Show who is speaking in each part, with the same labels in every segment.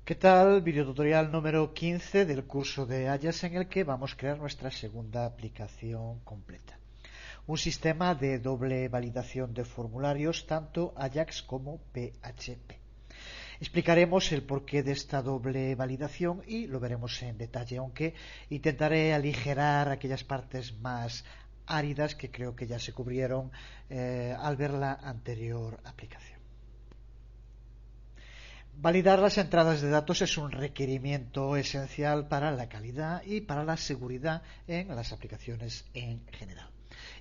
Speaker 1: ¿Qué tal? Videotutorial número 15 del curso de Ajax en el que vamos a crear nuestra segunda aplicación completa. Un sistema de doble validación de formularios tanto Ajax como PHP. Explicaremos el porqué de esta doble validación y lo veremos en detalle, aunque intentaré aligerar aquellas partes más áridas que creo que ya se cubrieron al ver la anterior aplicación. Validar las entradas de datos es un requerimiento esencial para la calidad y para la seguridad en las aplicaciones en general.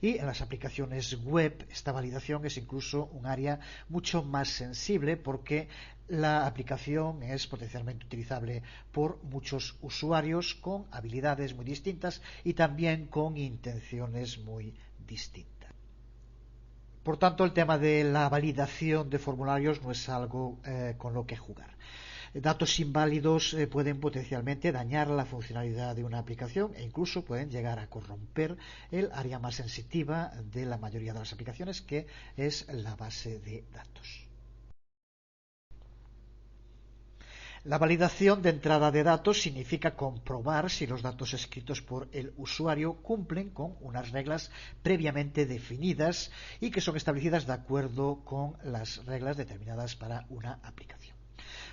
Speaker 1: Y en las aplicaciones web esta validación es incluso un área mucho más sensible porque la aplicación es potencialmente utilizable por muchos usuarios con habilidades muy distintas y también con intenciones muy distintas. Por tanto, el tema de la validación de formularios no es algo con lo que jugar. Datos inválidos pueden potencialmente dañar la funcionalidad de una aplicación e incluso pueden llegar a corromper el área más sensitiva de la mayoría de las aplicaciones, que es la base de datos. La validación de entrada de datos significa comprobar si los datos escritos por el usuario cumplen con unas reglas previamente definidas y que son establecidas de acuerdo con las reglas determinadas para una aplicación.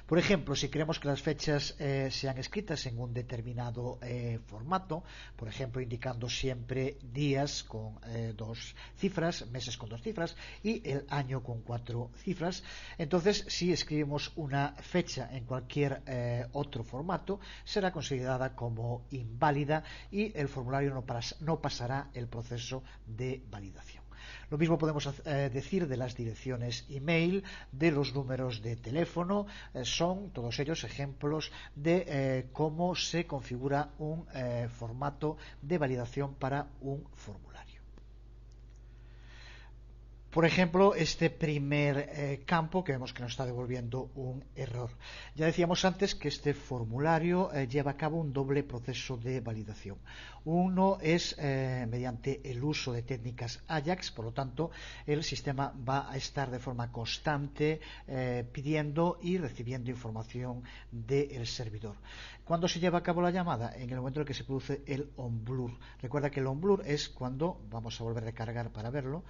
Speaker 1: Por ejemplo, si queremos que las fechas sean escritas en un determinado formato, por ejemplo, indicando siempre días con dos cifras, meses con dos cifras y el año con cuatro cifras, entonces si escribimos una fecha en cualquier otro formato, será considerada como inválida y el formulario no pasará el proceso de validación. Lo mismo podemos decir de las direcciones email, de los números de teléfono, son todos ellos ejemplos de cómo se configura un formato de validación para un formulario. Por ejemplo, este primer campo que vemos que nos está devolviendo un error. Ya decíamos antes que este formulario lleva a cabo un doble proceso de validación. Uno es mediante el uso de técnicas Ajax, por lo tanto, el sistema va a estar de forma constante pidiendo y recibiendo información del servidor. ¿Cuándo se lleva a cabo la llamada? En el momento en el que se produce el onBlur. Recuerda que el onBlur es cuando, vamos a volver a recargar para verlo,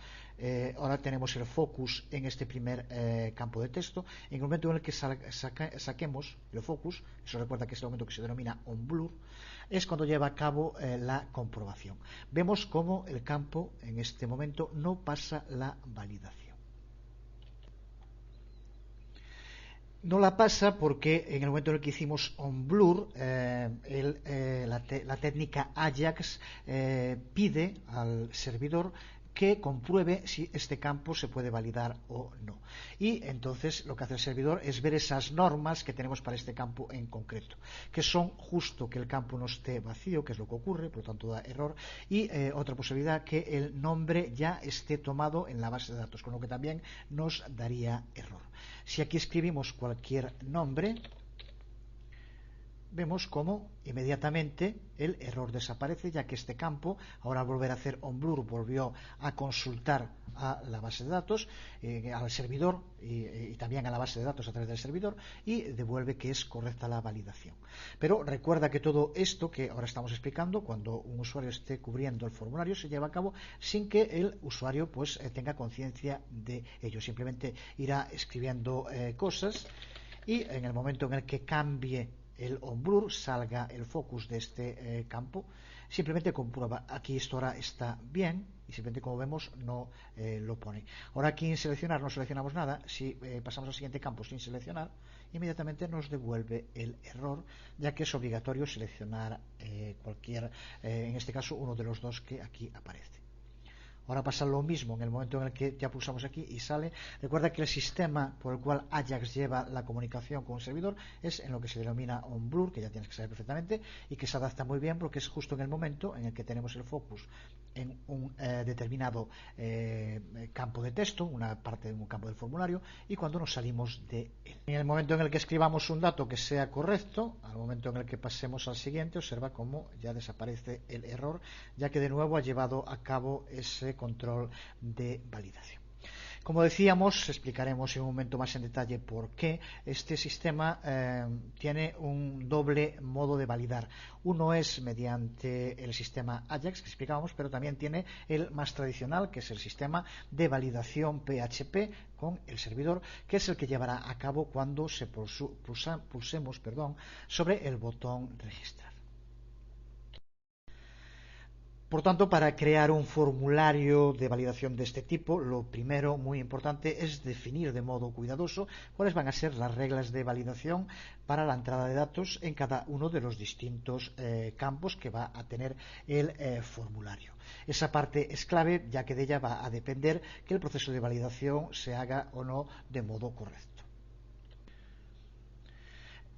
Speaker 1: ahora tenemos el focus en este primer campo de texto. En el momento en el que saquemos el focus, eso recuerda que es el momento que se denomina onBlur, es cuando lleva a cabo la comprobación. Vemos cómo el campo en este momento no pasa la validación. No la pasa porque en el momento en el que hicimos onBlur, la técnica Ajax pide al servidor que compruebe si este campo se puede validar o no. Y entonces lo que hace el servidor es ver esas normas que tenemos para este campo en concreto, que son justo que el campo no esté vacío, que es lo que ocurre, por lo tanto da error, y otra posibilidad, que el nombre ya esté tomado en la base de datos, con lo que también nos daría error. Si aquí escribimos cualquier nombre, vemos cómo inmediatamente el error desaparece, ya que este campo, ahora al volver a hacer onBlur, volvió a consultar a la base de datos, al servidor y también a la base de datos a través del servidor, y devuelve que es correcta la validación. Pero recuerda que todo esto que ahora estamos explicando, cuando un usuario esté cubriendo el formulario, se lleva a cabo sin que el usuario tenga conciencia de ello. Simplemente irá escribiendo cosas y en el momento en el que cambie el onBlur, salga el focus de este campo, simplemente comprueba aquí esto ahora está bien y simplemente, como vemos, no lo pone. Ahora aquí en seleccionar no seleccionamos nada. Si pasamos al siguiente campo sin seleccionar, inmediatamente nos devuelve el error, ya que es obligatorio seleccionar cualquier, en este caso uno de los dos que aquí aparece. Ahora pasa lo mismo en el momento en el que ya pulsamos aquí y sale. Recuerda que el sistema por el cual Ajax lleva la comunicación con el servidor es en lo que se denomina onBlur, que ya tienes que saber perfectamente, y que se adapta muy bien porque es justo en el momento en el que tenemos el focus en un determinado campo de texto, una parte de un campo del formulario, y cuando nos salimos de él. En el momento en el que escribamos un dato que sea correcto, al momento en el que pasemos al siguiente, observa cómo ya desaparece el error, ya que de nuevo ha llevado a cabo ese control de validación. Como decíamos, explicaremos en un momento más en detalle por qué este sistema tiene un doble modo de validar. Uno es mediante el sistema Ajax que explicábamos, pero también tiene el más tradicional, que es el sistema de validación PHP con el servidor, que es el que llevará a cabo cuando pulsemos sobre el botón registrar. Por tanto, para crear un formulario de validación de este tipo, lo primero, muy importante, es definir de modo cuidadoso cuáles van a ser las reglas de validación para la entrada de datos en cada uno de los distintos campos que va a tener el formulario. Esa parte es clave, ya que de ella va a depender que el proceso de validación se haga o no de modo correcto.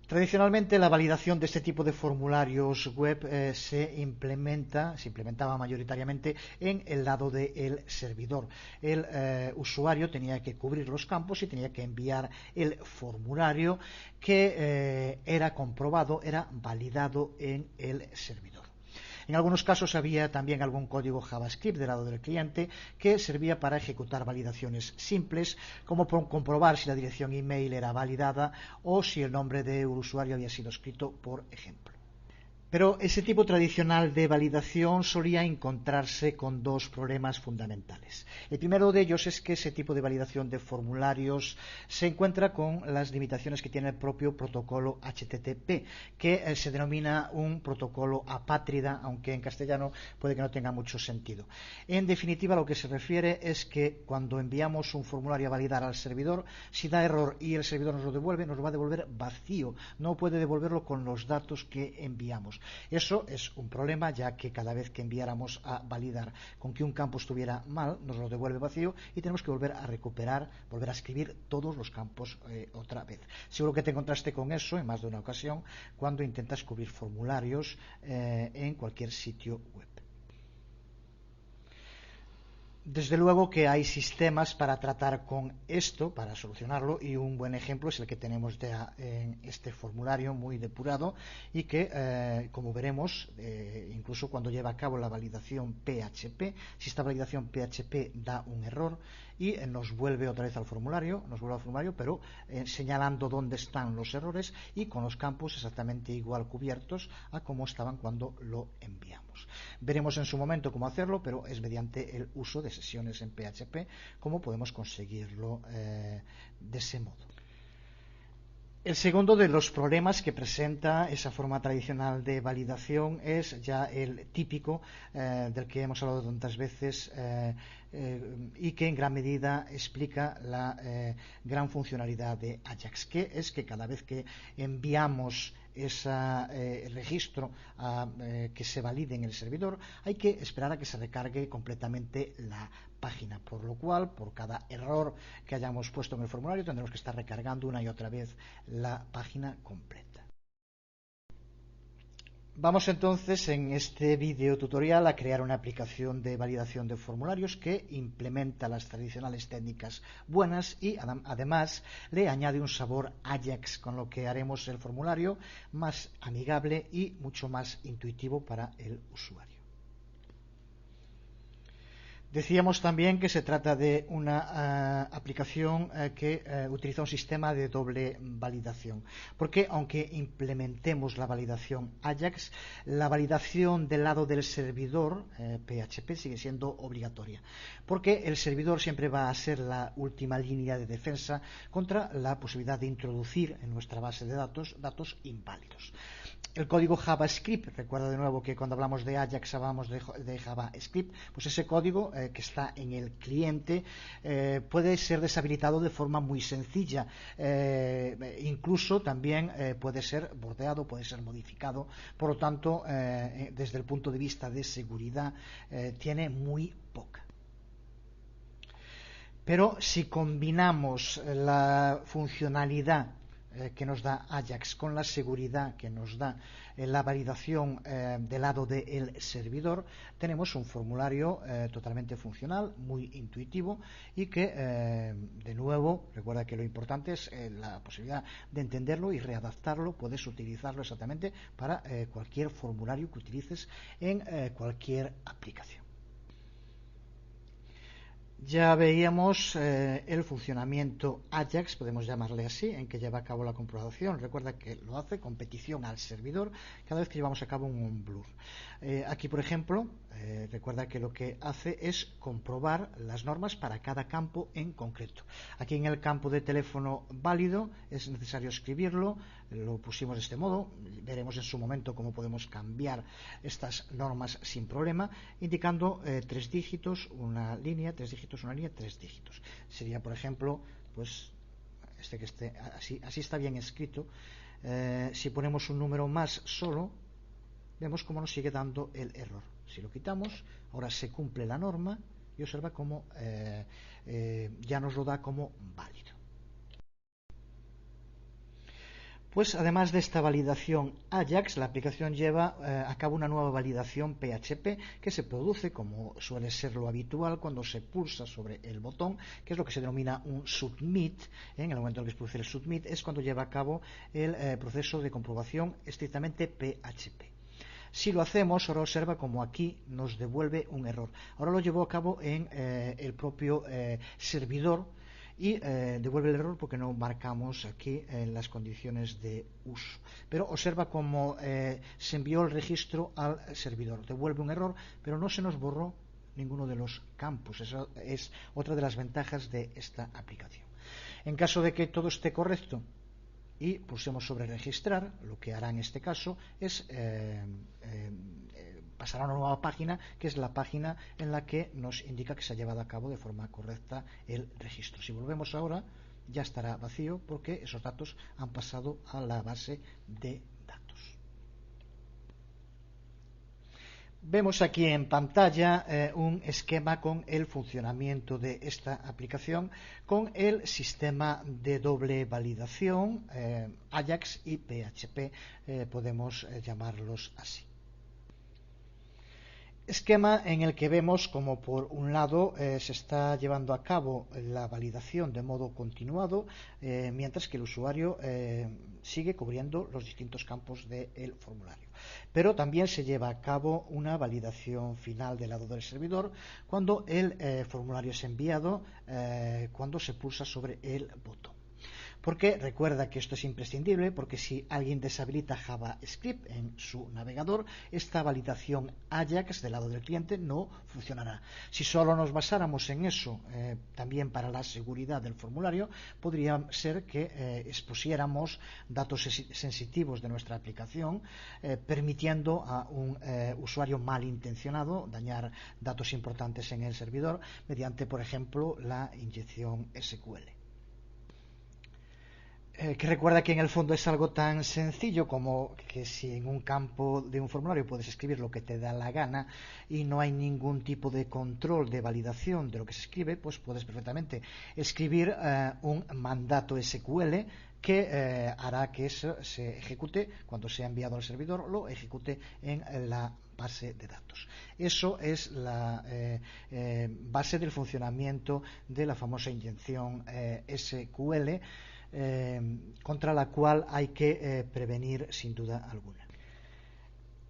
Speaker 1: Tradicionalmente la validación de este tipo de formularios web se implementaba mayoritariamente en el lado del servidor. El usuario tenía que cubrir los campos y tenía que enviar el formulario que era comprobado, era validado en el servidor. En algunos casos había también algún código JavaScript del lado del cliente que servía para ejecutar validaciones simples, como comprobar si la dirección email era validada o si el nombre del usuario había sido escrito, por ejemplo. Pero ese tipo tradicional de validación solía encontrarse con dos problemas fundamentales. El primero de ellos es que ese tipo de validación de formularios se encuentra con las limitaciones que tiene el propio protocolo HTTP, que se denomina un protocolo apátrida, aunque en castellano puede que no tenga mucho sentido. En definitiva, lo que se refiere es que cuando enviamos un formulario a validar al servidor, si da error y el servidor nos lo devuelve, nos lo va a devolver vacío, no puede devolverlo con los datos que enviamos. Eso es un problema, ya que cada vez que enviáramos a validar con que un campo estuviera mal, nos lo devuelve vacío y tenemos que volver a recuperar, volver a escribir todos los campos otra vez. Seguro que te encontraste con eso en más de una ocasión cuando intentas cubrir formularios en cualquier sitio web. Desde luego que hay sistemas para tratar con esto, para solucionarlo, y un buen ejemplo es el que tenemos en este formulario muy depurado y que, como veremos, incluso cuando lleva a cabo la validación PHP, si esta validación PHP da un error y nos vuelve otra vez al formulario, pero señalando dónde están los errores y con los campos exactamente igual cubiertos a como estaban cuando lo enviamos. Veremos en su momento cómo hacerlo, pero es mediante el uso de sesiones en PHP como podemos conseguirlo de ese modo. El segundo de los problemas que presenta esa forma tradicional de validación es ya el típico del que hemos hablado tantas veces y que en gran medida explica la gran funcionalidad de Ajax, que es que cada vez que enviamos ese registro que se valide en el servidor, hay que esperar a que se recargue completamente la página, por lo cual por cada error que hayamos puesto en el formulario tendremos que estar recargando una y otra vez la página completa. Vamos entonces en este vídeo tutorial a crear una aplicación de validación de formularios que implementa las tradicionales técnicas buenas y además le añade un sabor Ajax, con lo que haremos el formulario más amigable y mucho más intuitivo para el usuario. Decíamos también que se trata de una aplicación que utiliza un sistema de doble validación, porque aunque implementemos la validación Ajax, la validación del lado del servidor PHP sigue siendo obligatoria, porque el servidor siempre va a ser la última línea de defensa contra la posibilidad de introducir en nuestra base de datos inválidos. El código JavaScript, recuerda de nuevo que cuando hablamos de Ajax hablamos de JavaScript, pues ese código que está en el cliente puede ser deshabilitado de forma muy sencilla, incluso también puede ser bordeado, puede ser modificado, por lo tanto desde el punto de vista de seguridad tiene muy poca. Pero si combinamos la funcionalidad que nos da Ajax con la seguridad que nos da la validación del lado del servidor, tenemos un formulario totalmente funcional, muy intuitivo y que, de nuevo, recuerda que lo importante es la posibilidad de entenderlo y readaptarlo. Puedes utilizarlo exactamente para cualquier formulario que utilices en cualquier aplicación. Ya veíamos el funcionamiento Ajax, podemos llamarle así, en que lleva a cabo la comprobación. Recuerda que lo hace con petición al servidor cada vez que llevamos a cabo un onBlur. Aquí, por ejemplo, recuerda que lo que hace es comprobar las normas para cada campo en concreto. Aquí en el campo de teléfono válido es necesario escribirlo, lo pusimos de este modo, veremos en su momento cómo podemos cambiar estas normas sin problema, indicando 3 dígitos, una línea, 3 dígitos, una línea, 3 dígitos. Sería, por ejemplo, pues que esté así está bien escrito. Si ponemos un número más solo, vemos cómo nos sigue dando el error. Si lo quitamos, ahora se cumple la norma y observa cómo ya nos lo da como válido. Pues además de esta validación Ajax, la aplicación lleva a cabo una nueva validación PHP que se produce, como suele ser lo habitual, cuando se pulsa sobre el botón, que es lo que se denomina un submit. En el momento en que se produce el submit es cuando lleva a cabo el proceso de comprobación estrictamente PHP. Si lo hacemos, ahora observa como aquí nos devuelve un error. Ahora lo llevó a cabo en el propio servidor y devuelve el error porque no marcamos aquí las condiciones de uso. Pero observa cómo se envió el registro al servidor. Devuelve un error, pero no se nos borró ninguno de los campos. Esa es otra de las ventajas de esta aplicación. En caso de que todo esté correcto y pulsemos sobre registrar, lo que hará en este caso es pasará a una nueva página, que es la página en la que nos indica que se ha llevado a cabo de forma correcta el registro. Si volvemos ahora, ya estará vacío porque esos datos han pasado a la base de datos. Vemos aquí en pantalla un esquema con el funcionamiento de esta aplicación con el sistema de doble validación Ajax y PHP, podemos llamarlos así. Esquema en el que vemos como por un lado se está llevando a cabo la validación de modo continuado mientras que el usuario sigue cubriendo los distintos campos del formulario. Pero también se lleva a cabo una validación final del lado del servidor cuando el formulario es enviado, cuando se pulsa sobre el botón. Porque recuerda que esto es imprescindible, porque si alguien deshabilita JavaScript en su navegador, esta validación Ajax del lado del cliente no funcionará. Si solo nos basáramos en eso, también para la seguridad del formulario, podría ser que expusiéramos datos sensitivos de nuestra aplicación, permitiendo a un usuario malintencionado dañar datos importantes en el servidor mediante, por ejemplo, la inyección SQL. Que recuerda que en el fondo es algo tan sencillo como que si en un campo de un formulario puedes escribir lo que te da la gana y no hay ningún tipo de control de validación de lo que se escribe, pues puedes perfectamente escribir un mandato SQL que hará que eso se ejecute cuando sea enviado al servidor, lo ejecute en la base de datos. Eso es la base del funcionamiento de la famosa inyección SQL, contra la cual hay que prevenir sin duda alguna.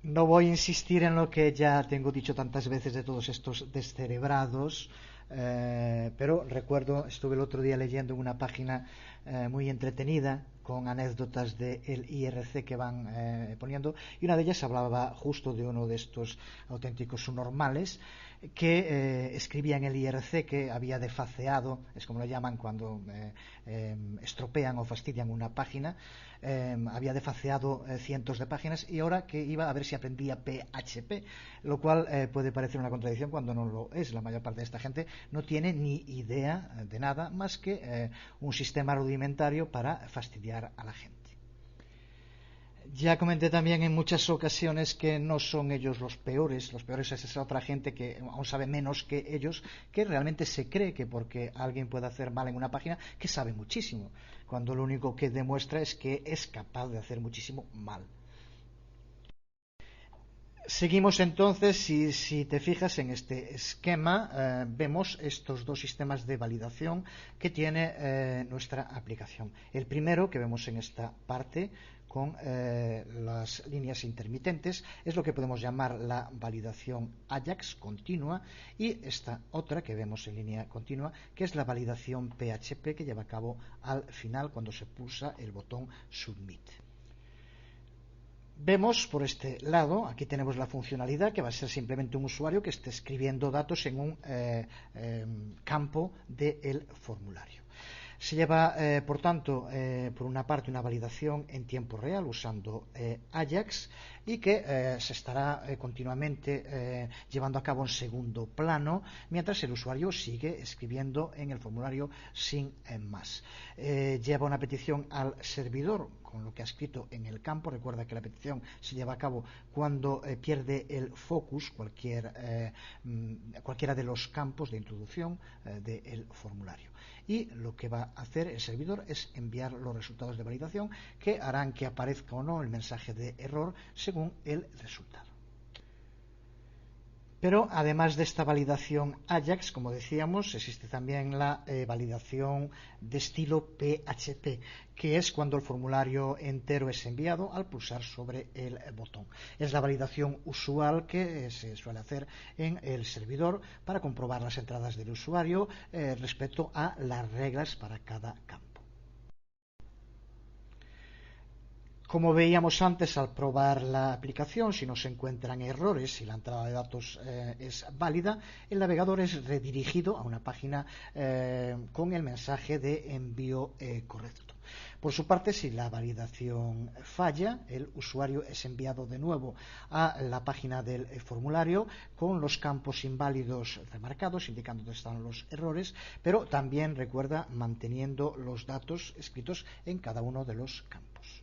Speaker 1: No voy a insistir en lo que ya tengo dicho tantas veces de todos estos descerebrados, pero recuerdo, estuve el otro día leyendo en una página muy entretenida con anécdotas del IRC que van poniendo, y una de ellas hablaba justo de uno de estos auténticos subnormales que escribía en el IRC que había defaceado, es como lo llaman cuando estropean o fastidian una página, había defaceado cientos de páginas y ahora que iba a ver si aprendía PHP, lo cual puede parecer una contradicción cuando no lo es. La mayor parte de esta gente no tiene ni idea de nada más que un sistema rudimentario para fastidiar a la gente. Ya comenté también en muchas ocasiones que no son ellos los peores es esa otra gente que aún sabe menos que ellos, que realmente se cree que porque alguien puede hacer mal en una página, que sabe muchísimo, cuando lo único que demuestra es que es capaz de hacer muchísimo mal. Seguimos entonces, si te fijas en este esquema, vemos estos dos sistemas de validación que tiene nuestra aplicación. El primero que vemos en esta parte con las líneas intermitentes es lo que podemos llamar la validación Ajax continua, y esta otra que vemos en línea continua, que es la validación PHP, que lleva a cabo al final cuando se pulsa el botón Submit. Vemos por este lado, aquí tenemos la funcionalidad que va a ser simplemente un usuario que esté escribiendo datos en un campo del formulario. Se lleva, por tanto, por una parte una validación en tiempo real usando Ajax, y que se estará continuamente llevando a cabo en segundo plano mientras el usuario sigue escribiendo en el formulario sin más. Lleva una petición al servidor con lo que ha escrito en el campo. Recuerda que la petición se lleva a cabo cuando pierde el focus cualquiera de los campos de introducción del formulario. Y lo que va a hacer el servidor es enviar los resultados de validación, que harán que aparezca o no el mensaje de error según el resultado. Pero además de esta validación Ajax, como decíamos, existe también la validación de estilo PHP, que es cuando el formulario entero es enviado al pulsar sobre el botón. Es la validación usual que se suele hacer en el servidor para comprobar las entradas del usuario respecto a las reglas para cada campo. Como veíamos antes, al probar la aplicación, si no se encuentran errores, si la entrada de datos es válida, el navegador es redirigido a una página con el mensaje de envío correcto. Por su parte, si la validación falla, el usuario es enviado de nuevo a la página del formulario con los campos inválidos remarcados, indicando dónde están los errores, pero también, recuerda, manteniendo los datos escritos en cada uno de los campos.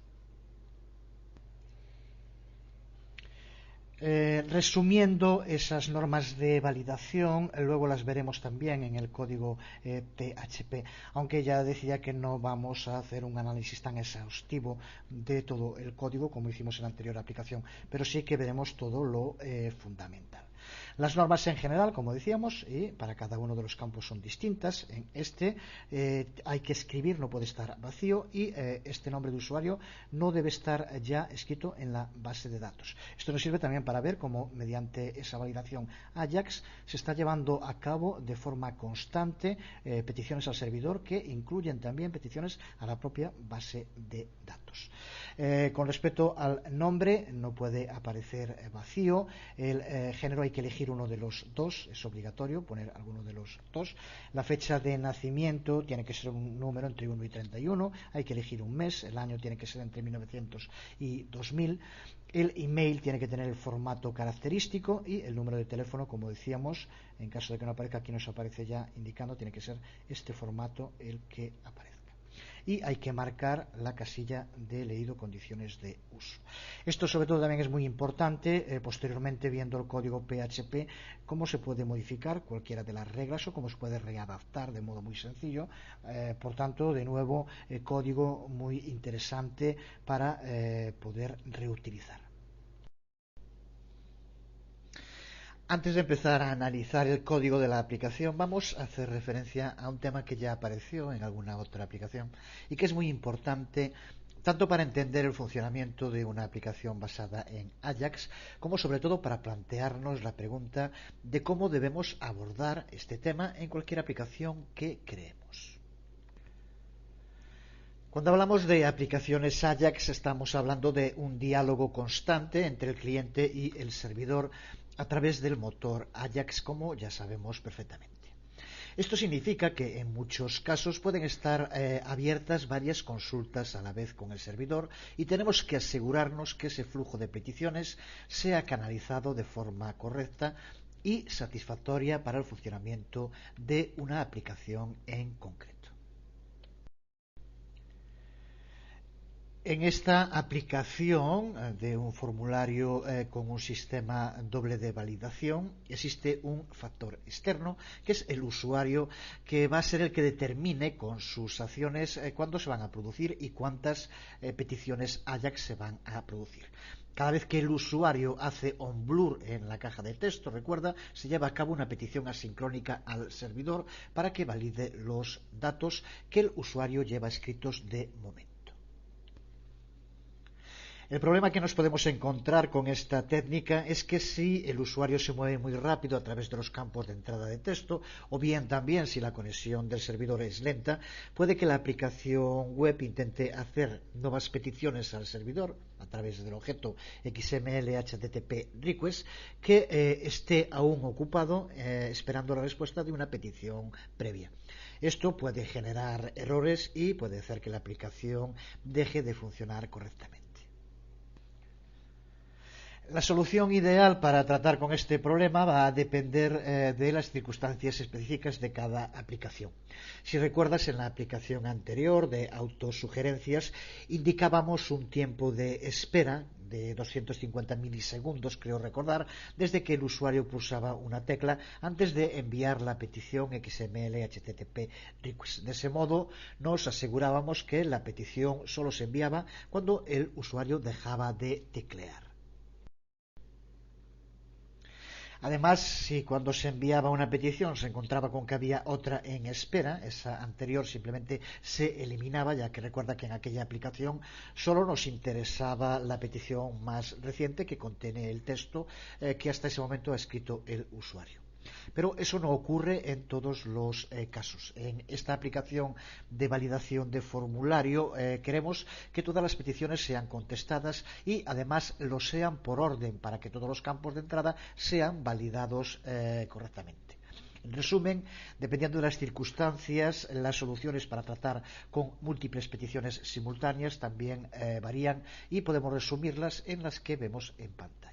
Speaker 1: Resumiendo esas normas de validación, luego las veremos también en el código PHP, aunque ya decía que no vamos a hacer un análisis tan exhaustivo de todo el código como hicimos en la anterior aplicación, pero sí que veremos todo lo fundamental. Las normas en general, como decíamos, y para cada uno de los campos son distintas. En este hay que escribir, no puede estar vacío, y este nombre de usuario no debe estar ya escrito en la base de datos. Esto nos sirve también para ver cómo mediante esa validación Ajax se está llevando a cabo de forma constante peticiones al servidor que incluyen también peticiones a la propia base de datos. Con respecto al nombre, no puede aparecer vacío. El género hay que elegir uno de los dos, es obligatorio poner alguno de los dos. La fecha de nacimiento tiene que ser un número entre 1 y 31, hay que elegir un mes, el año tiene que ser entre 1900 y 2000. El email tiene que tener el formato característico, y el número de teléfono, como decíamos, en caso de que no aparezca, aquí nos aparece ya indicando, tiene que ser este formato el que aparezca. Y hay que marcar la casilla de leído condiciones de uso. Esto sobre todo también es muy importante posteriormente, viendo el código PHP, cómo se puede modificar cualquiera de las reglas o cómo se puede readaptar de modo muy sencillo. Por tanto, de nuevo, código muy interesante para poder reutilizar. Antes de empezar a analizar el código de la aplicación, vamos a hacer referencia a un tema que ya apareció en alguna otra aplicación y que es muy importante tanto para entender el funcionamiento de una aplicación basada en Ajax, como sobre todo para plantearnos la pregunta de cómo debemos abordar este tema en cualquier aplicación que creemos. Cuando hablamos de aplicaciones Ajax, estamos hablando de un diálogo constante entre el cliente y el servidor a través del motor Ajax, como ya sabemos perfectamente. Esto significa que en muchos casos pueden estar abiertas varias consultas a la vez con el servidor, y tenemos que asegurarnos que ese flujo de peticiones sea canalizado de forma correcta y satisfactoria para el funcionamiento de una aplicación en concreto. En esta aplicación de un formulario con un sistema doble de validación existe un factor externo, que es el usuario, que va a ser el que determine con sus acciones cuándo se van a producir y cuántas peticiones Ajax se van a producir. Cada vez que el usuario hace on blur en la caja de texto, recuerda, se lleva a cabo una petición asincrónica al servidor para que valide los datos que el usuario lleva escritos de momento. El problema que nos podemos encontrar con esta técnica es que si el usuario se mueve muy rápido a través de los campos de entrada de texto, o bien también si la conexión del servidor es lenta, puede que la aplicación web intente hacer nuevas peticiones al servidor a través del objeto XML HTTP request que esté aún ocupado esperando la respuesta de una petición previa. Esto puede generar errores y puede hacer que la aplicación deje de funcionar correctamente. La solución ideal para tratar con este problema va a depender de las circunstancias específicas de cada aplicación. Si recuerdas, en la aplicación anterior de autosugerencias indicábamos un tiempo de espera de 250 milisegundos, creo recordar, desde que el usuario pulsaba una tecla antes de enviar la petición XML HTTP request. De ese modo nos asegurábamos que la petición solo se enviaba cuando el usuario dejaba de teclear. Además, si cuando se enviaba una petición se encontraba con que había otra en espera, esa anterior simplemente se eliminaba, ya que recuerda que en aquella aplicación solo nos interesaba la petición más reciente que contiene el texto que hasta ese momento ha escrito el usuario. Pero eso no ocurre en todos los casos. En esta aplicación de validación de formulario queremos que todas las peticiones sean contestadas y además lo sean por orden para que todos los campos de entrada sean validados correctamente. En resumen, dependiendo de las circunstancias, las soluciones para tratar con múltiples peticiones simultáneas también varían y podemos resumirlas en las que vemos en pantalla.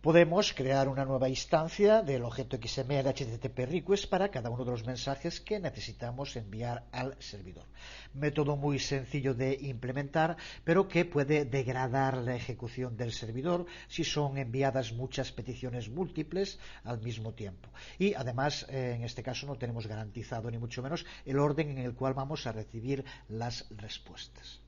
Speaker 1: Podemos crear una nueva instancia del objeto XML HTTP request para cada uno de los mensajes que necesitamos enviar al servidor. Método muy sencillo de implementar, pero que puede degradar la ejecución del servidor si son enviadas muchas peticiones múltiples al mismo tiempo. Y además, en este caso, no tenemos garantizado ni mucho menos el orden en el cual vamos a recibir las respuestas.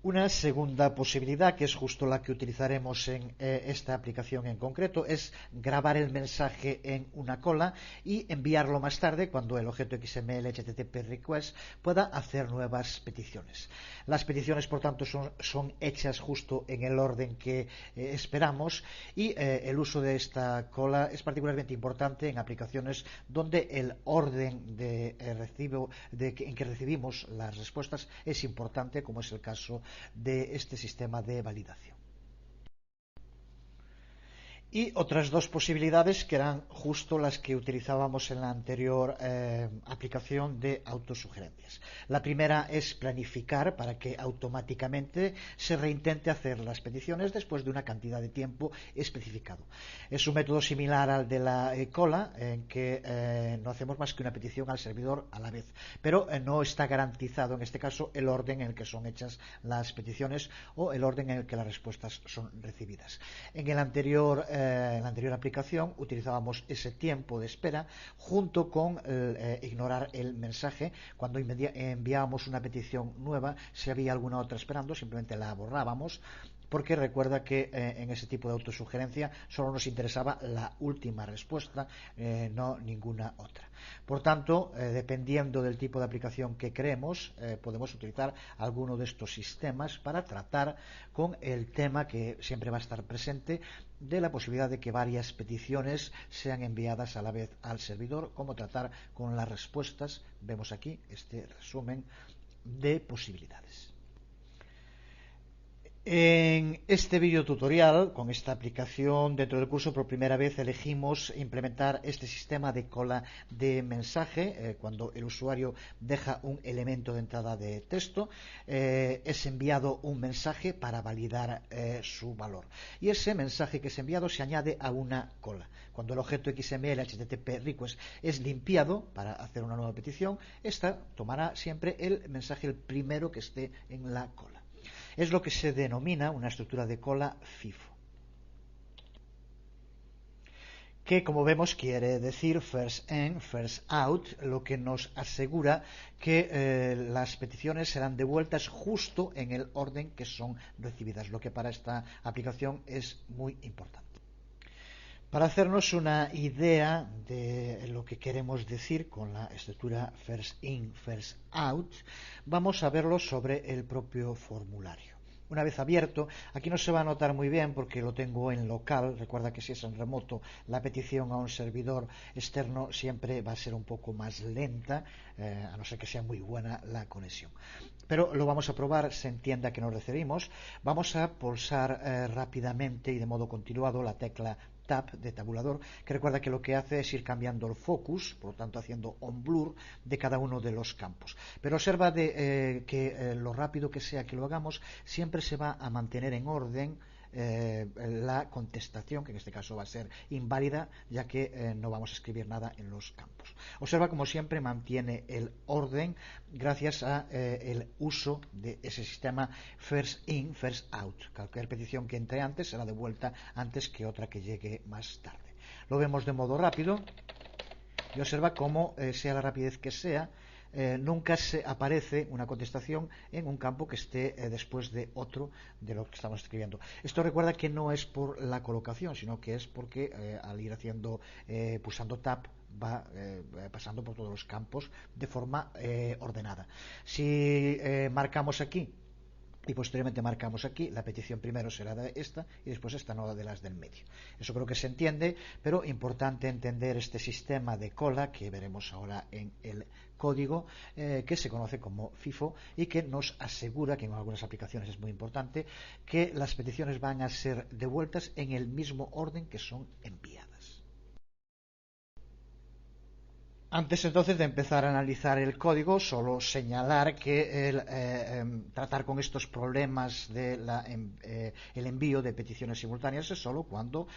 Speaker 1: Una segunda posibilidad, que es justo la que utilizaremos en esta aplicación en concreto, es grabar el mensaje en una cola y enviarlo más tarde cuando el objeto XML HTTP request pueda hacer nuevas peticiones. Las peticiones, por tanto, son hechas justo en el orden que esperamos y el uso de esta cola es particularmente importante en aplicaciones donde el orden en que recibimos las respuestas es importante, como es el caso de este sistema de validación. Y otras dos posibilidades que eran justo las que utilizábamos en la anterior aplicación de autosugerencias. La primera es planificar para que automáticamente se reintente hacer las peticiones después de una cantidad de tiempo especificado. Es un método similar al de la cola, en que no hacemos más que una petición al servidor a la vez, pero no está garantizado en este caso el orden en el que son hechas las peticiones o el orden en el que las respuestas son recibidas. En la anterior aplicación utilizábamos ese tiempo de espera junto con ignorar el mensaje. Cuando enviábamos una petición nueva, si había alguna otra esperando, simplemente la borrábamos, porque recuerda que en ese tipo de autosugerencia solo nos interesaba la última respuesta, no ninguna otra. Por tanto, dependiendo del tipo de aplicación que creemos, podemos utilizar alguno de estos sistemas para tratar con el tema que siempre va a estar presente de la posibilidad de que varias peticiones sean enviadas a la vez al servidor, cómo tratar con las respuestas. Vemos aquí este resumen de posibilidades. En este vídeo tutorial, con esta aplicación dentro del curso, por primera vez elegimos implementar este sistema de cola de mensaje. Cuando el usuario deja un elemento de entrada de texto, es enviado un mensaje para validar su valor. Y ese mensaje que es enviado se añade a una cola. Cuando el objeto XML HTTP request es limpiado para hacer una nueva petición, esta tomará siempre el mensaje el primero que esté en la cola. Es lo que se denomina una estructura de cola FIFO. que, como vemos, quiere decir first in, first out, lo que nos asegura que las peticiones serán devueltas justo en el orden que son recibidas, lo que para esta aplicación es muy importante. Para hacernos una idea de lo que queremos decir con la estructura first in, first out, vamos a verlo sobre el propio formulario. Una vez abierto, aquí no se va a notar muy bien porque lo tengo en local. Recuerda que si es en remoto, la petición a un servidor externo siempre va a ser un poco más lenta, a no ser que sea muy buena la conexión. Pero lo vamos a probar, se entienda a qué nos referimos. Vamos a pulsar rápidamente y de modo continuado la tecla Tab de tabulador, que recuerda que lo que hace es ir cambiando el focus, por lo tanto haciendo on blur de cada uno de los campos. Pero observa que lo rápido que sea que lo hagamos, siempre se va a mantener en orden la contestación, que en este caso va a ser inválida, ya que no vamos a escribir nada en los campos. Observa como siempre mantiene el orden gracias a el uso de ese sistema first in, first out. Cualquier petición que entre antes será devuelta antes que otra que llegue más tarde. Lo vemos de modo rápido y observa cómo, sea la rapidez que sea, nunca se aparece una contestación en un campo que esté después de otro de lo que estamos escribiendo. Esto recuerda que no es por la colocación, sino que es porque al ir haciendo, pulsando Tab, va pasando por todos los campos de forma ordenada. Si marcamos aquí y posteriormente marcamos aquí, la petición primero será de esta y después esta no de las del medio. Eso creo que se entiende, pero importante entender este sistema de cola que veremos ahora en el código, que se conoce como FIFO y que nos asegura, que en algunas aplicaciones es muy importante, que las peticiones van a ser devueltas en el mismo orden que son enviadas. Antes entonces de empezar a analizar el código, solo señalar que tratar con estos problemas de el envío de peticiones simultáneas es solo cuando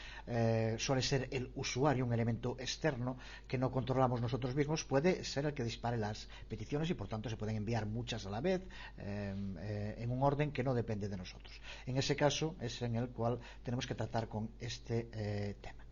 Speaker 1: suele ser el usuario un elemento externo que no controlamos nosotros mismos, puede ser el que dispare las peticiones y por tanto se pueden enviar muchas a la vez en un orden que no depende de nosotros. En ese caso es en el cual tenemos que tratar con este tema.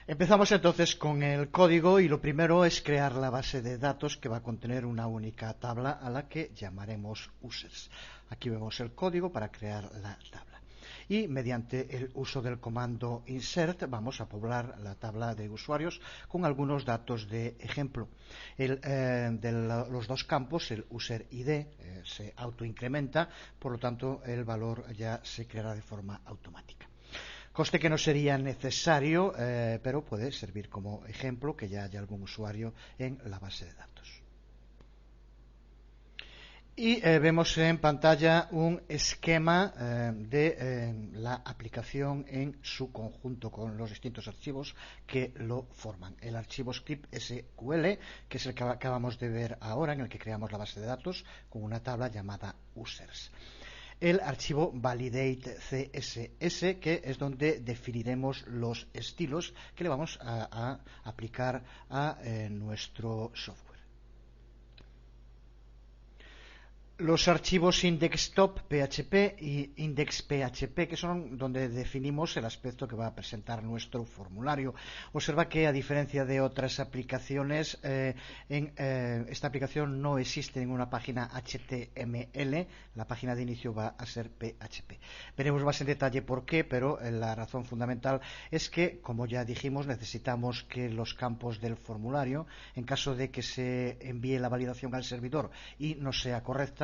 Speaker 1: Empezamos entonces con el código y lo primero es crear la base de datos que va a contener una única tabla a la que llamaremos users. Aquí vemos el código para crear la tabla. Y mediante el uso del comando insert vamos a poblar la tabla de usuarios con algunos datos de ejemplo. Los dos campos, el user ID, se autoincrementa, por lo tanto el valor ya se creará de forma automática. Conste que no sería necesario, pero puede servir como ejemplo que ya haya algún usuario en la base de datos. Y vemos en pantalla un esquema de la aplicación en su conjunto con los distintos archivos que lo forman. El archivo script SQL, que es el que acabamos de ver ahora, en el que creamos la base de datos con una tabla llamada users. El archivo validate CSS, que es donde definiremos los estilos que le vamos a aplicar a nuestro software. Los archivos index.top.php y index.php, que son donde definimos el aspecto que va a presentar nuestro formulario. Observa que, a diferencia de otras aplicaciones, en esta aplicación no existe ninguna página HTML. La página de inicio va a ser PHP. Veremos más en detalle por qué, pero la razón fundamental es que, como ya dijimos, necesitamos que los campos del formulario, en caso de que se envíe la validación al servidor y no sea correcta,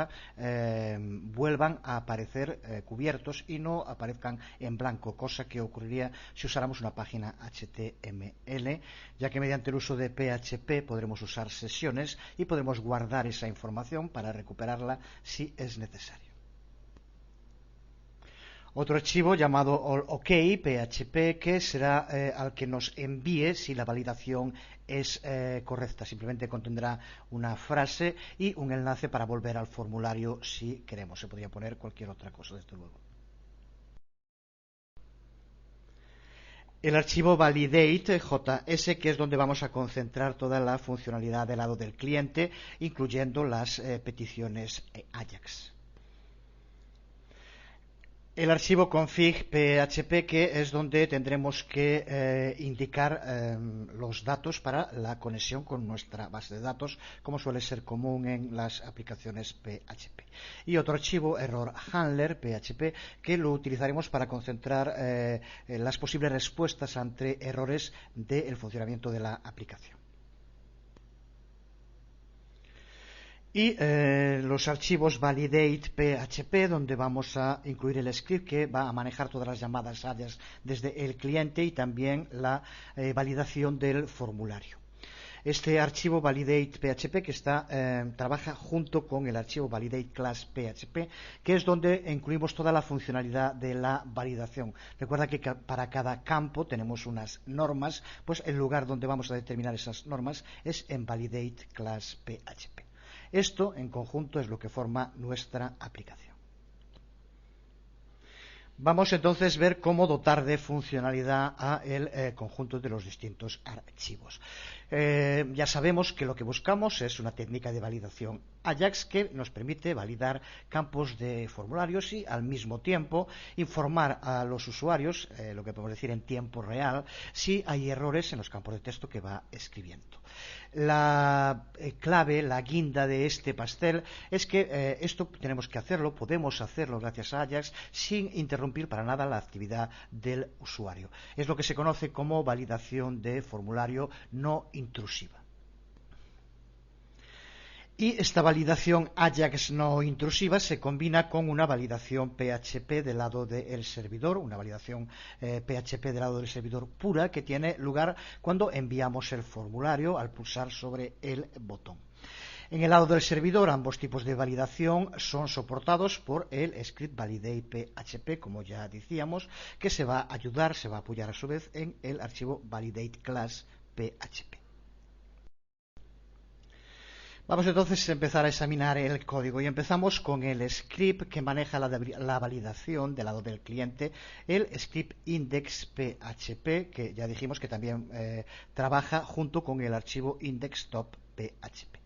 Speaker 1: vuelvan a aparecer cubiertos y no aparezcan en blanco, cosa que ocurriría si usáramos una página HTML, ya que mediante el uso de PHP podremos usar sesiones y podremos guardar esa información para recuperarla si es necesario. Otro archivo llamado OK.php, que será al que nos envíe si la validación es correcta. Simplemente contendrá una frase y un enlace para volver al formulario si queremos. Se podría poner cualquier otra cosa, desde luego. El archivo validate.js, que es donde vamos a concentrar toda la funcionalidad del lado del cliente, incluyendo las peticiones AJAX. el archivo config PHP, que es donde tendremos que indicar los datos para la conexión con nuestra base de datos, como suele ser común en las aplicaciones PHP. Y otro archivo, error handler PHP, que lo utilizaremos para concentrar las posibles respuestas ante errores del funcionamiento de la aplicación. Y los archivos validate PHP, donde vamos a incluir el script que va a manejar todas las llamadas AJAX desde el cliente y también la validación del formulario. Este archivo validate PHP que trabaja junto con el archivo validate class PHP, que es donde incluimos toda la funcionalidad de la validación. Recuerda que para cada campo tenemos unas normas, pues el lugar donde vamos a determinar esas normas es en validate class PHP. Esto en conjunto es lo que forma nuestra aplicación. Vamos entonces a ver cómo dotar de funcionalidad a el conjunto de los distintos archivos. Ya sabemos que lo que buscamos es una técnica de validación AJAX que nos permite validar campos de formularios y al mismo tiempo informar a los usuarios, lo que podemos decir en tiempo real, si hay errores en los campos de texto que va escribiendo. La clave, la guinda de este pastel es que esto tenemos que hacerlo, podemos hacerlo gracias a AJAX sin interrumpir para nada la actividad del usuario. Es lo que se conoce como validación de formulario no intrusiva. Y esta validación AJAX no intrusiva se combina con una validación PHP del lado del servidor, una validación PHP del lado del servidor pura que tiene lugar cuando enviamos el formulario al pulsar sobre el botón. En el lado del servidor, ambos tipos de validación son soportados por el script validate PHP, como ya decíamos, que se va a apoyar a su vez en el archivo validate class PHP. Vamos entonces a empezar a examinar el código y empezamos con el script que maneja la validación del lado del cliente, el script index.php, que ya dijimos que también trabaja junto con el archivo index.php.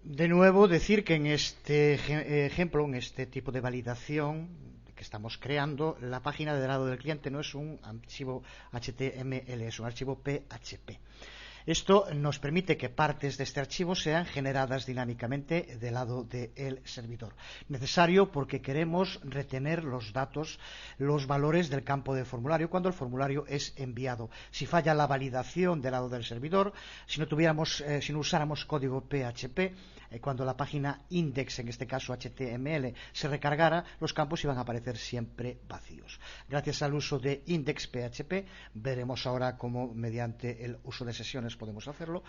Speaker 1: De nuevo, decir que en este ejemplo, en este tipo de validación que estamos creando, la página del lado del cliente no es un archivo HTML, es un archivo PHP. Esto nos permite que partes de este archivo sean generadas dinámicamente del lado del servidor. Necesario porque queremos retener los datos, los valores del campo de formulario cuando el formulario es enviado. Si falla la validación del lado del servidor, si no usáramos código PHP, cuando la página index, en este caso HTML, se recargara, los campos iban a aparecer siempre vacíos. Gracias al uso de index.php, veremos ahora cómo mediante el uso de sesiones podemos hacerlo.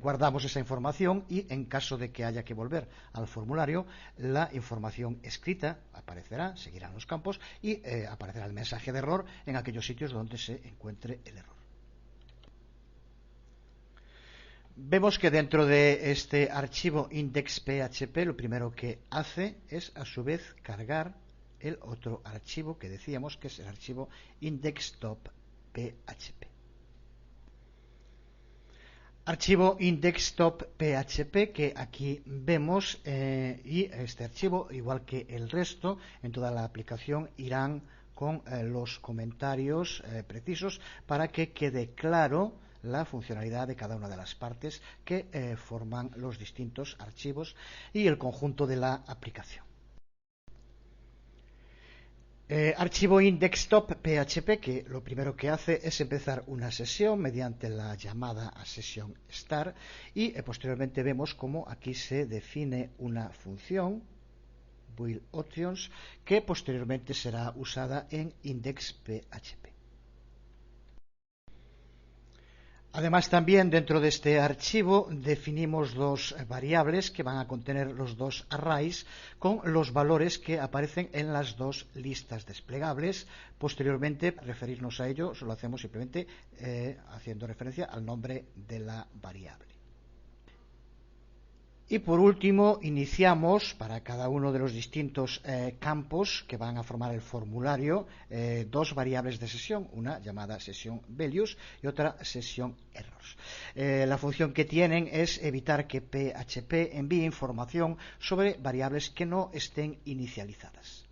Speaker 1: Guardamos esa información y en caso de que haya que volver al formulario, la información escrita aparecerá, seguirán los campos y aparecerá el mensaje de error en aquellos sitios donde se encuentre el error. Vemos que dentro de este archivo index.php lo primero que hace es a su vez cargar el otro archivo que decíamos que es el archivo index.php. Archivo index.php que aquí vemos y este archivo, igual que el resto, en toda la aplicación irán con los comentarios precisos para que quede claro la funcionalidad de cada una de las partes que forman los distintos archivos y el conjunto de la aplicación. Archivo index.php que lo primero que hace es empezar una sesión mediante la llamada a sesión start y posteriormente vemos cómo aquí se define una función build options que posteriormente será usada en index.php. Además, también dentro de este archivo definimos dos variables que van a contener los dos arrays con los valores que aparecen en las dos listas desplegables. Posteriormente, referirnos a ello, lo hacemos simplemente haciendo referencia al nombre de la variable. Y por último, iniciamos para cada uno de los distintos campos que van a formar el formulario dos variables de sesión, una llamada sesión values y otra sesión errors. La función que tienen es evitar que PHP envíe información sobre variables que no estén inicializadas.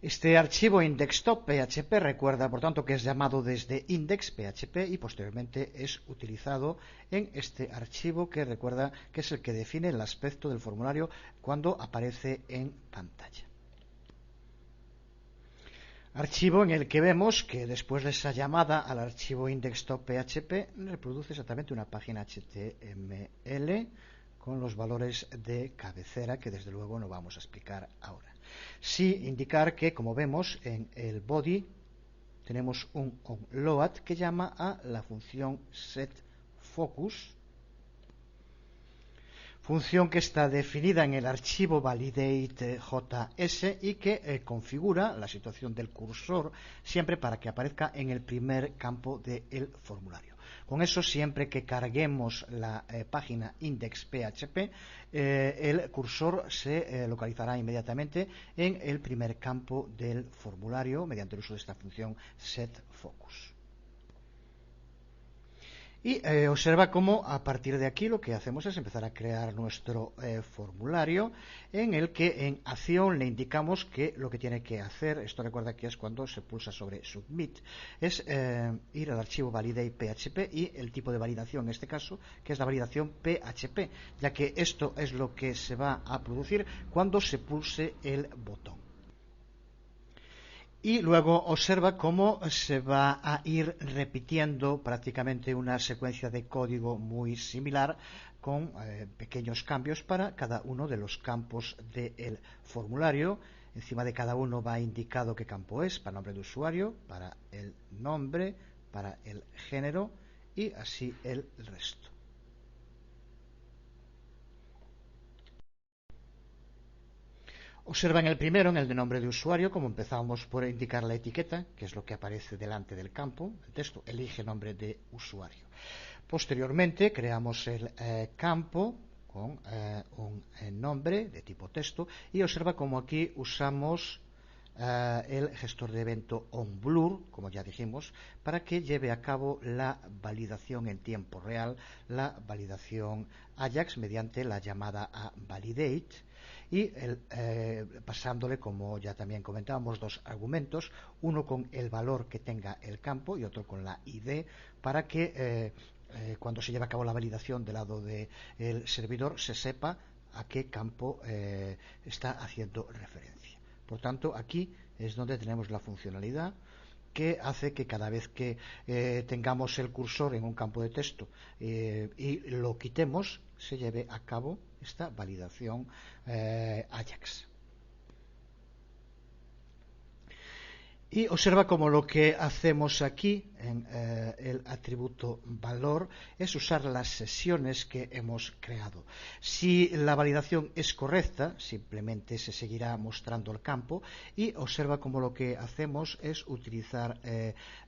Speaker 1: Este archivo index.php recuerda, por tanto, que es llamado desde index.php y posteriormente es utilizado en este archivo que recuerda que es el que define el aspecto del formulario cuando aparece en pantalla. Archivo en el que vemos que después de esa llamada al archivo index.php reproduce exactamente una página HTML con los valores de cabecera que desde luego no vamos a explicar ahora. Sí indicar que, como vemos en el body, tenemos un onload que llama a la función setFocus, función que está definida en el archivo validateJS y que configura la situación del cursor siempre para que aparezca en el primer campo del formulario. Con eso, siempre que carguemos la página index.php, el cursor se localizará inmediatamente en el primer campo del formulario mediante el uso de esta función setFocus. Y observa cómo a partir de aquí lo que hacemos es empezar a crear nuestro formulario en el que en acción le indicamos que lo que tiene que hacer, esto recuerda que es cuando se pulsa sobre submit, es ir al archivo validate.php y el tipo de validación en este caso, que es la validación PHP, ya que esto es lo que se va a producir cuando se pulse el botón. Y luego observa cómo se va a ir repitiendo prácticamente una secuencia de código muy similar con pequeños cambios para cada uno de los campos del formulario. Encima de cada uno va indicado qué campo es, para el nombre de usuario, para el nombre, para el género y así el resto. Observa en el primero, en el de nombre de usuario, como empezamos por indicar la etiqueta, que es lo que aparece delante del campo, el texto, elige nombre de usuario. Posteriormente creamos el campo con un nombre de tipo texto y observa como aquí usamos el gestor de evento onBlur, como ya dijimos, para que lleve a cabo la validación en tiempo real, la validación Ajax mediante la llamada a validate y pasándole, como ya también comentábamos, dos argumentos, uno con el valor que tenga el campo y otro con la ID, para que cuando se lleve a cabo la validación del lado del servidor se sepa a qué campo está haciendo referencia. Por tanto, aquí es donde tenemos la funcionalidad que hace que cada vez que tengamos el cursor en un campo de texto y lo quitemos, se lleve a cabo esta validación Ajax. Y observa como lo que hacemos aquí en el atributo valor es usar las sesiones que hemos creado. Si la validación es correcta, simplemente se seguirá mostrando el campo y observa como lo que hacemos es utilizar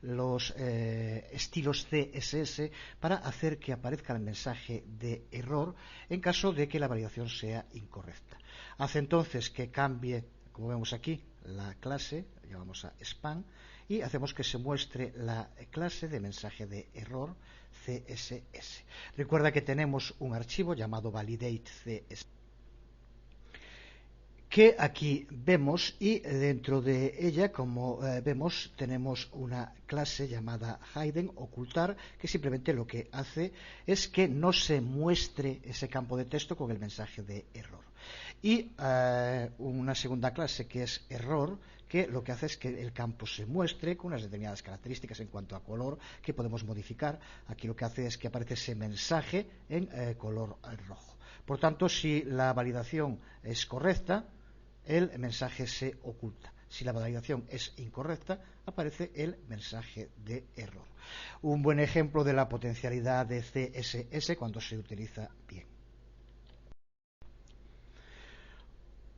Speaker 1: los estilos CSS para hacer que aparezca el mensaje de error en caso de que la validación sea incorrecta. Hace entonces que cambie, como vemos aquí, la clase, llamamos a span, y hacemos que se muestre la clase de mensaje de error CSS. Recuerda que tenemos un archivo llamado validate.css que aquí vemos y dentro de ella, como vemos, tenemos una clase llamada hidden, ocultar, que simplemente lo que hace es que no se muestre ese campo de texto con el mensaje de error. Y una segunda clase que es error, que lo que hace es que el campo se muestre con unas determinadas características en cuanto a color que podemos modificar. Aquí lo que hace es que aparece ese mensaje en color rojo. Por tanto, si la validación es correcta, el mensaje se oculta. Si la validación es incorrecta, aparece el mensaje de error. Un buen ejemplo de la potencialidad de CSS cuando se utiliza bien.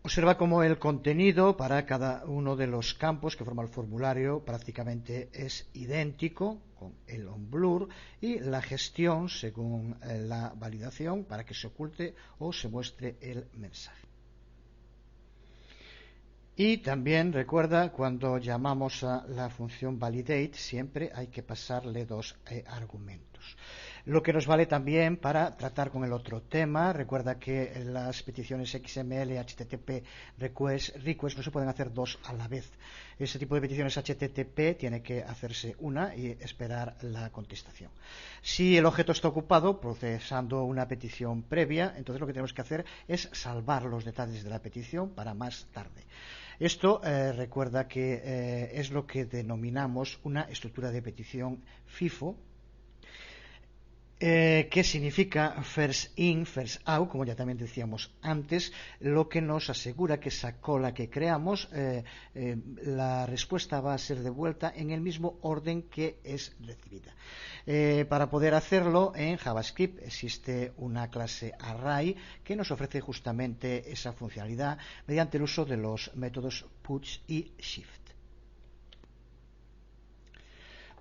Speaker 1: Observa cómo el contenido para cada uno de los campos que forma el formulario prácticamente es idéntico con el onBlur y la gestión según la validación para que se oculte o se muestre el mensaje. Y también recuerda, cuando llamamos a la función validate siempre hay que pasarle dos argumentos. Lo que nos vale también para tratar con el otro tema. Recuerda que las peticiones XML, HTTP, request no se pueden hacer dos a la vez. Ese tipo de peticiones HTTP tiene que hacerse una y esperar la contestación. Si el objeto está ocupado procesando una petición previa, entonces lo que tenemos que hacer es salvar los detalles de la petición para más tarde. Esto recuerda que es lo que denominamos una estructura de petición FIFO, que significa first in, first out, como ya también decíamos antes, lo que nos asegura que esa cola que creamos, la respuesta va a ser devuelta en el mismo orden que es recibida. Para poder hacerlo, en JavaScript existe una clase array que nos ofrece justamente esa funcionalidad mediante el uso de los métodos push y shift.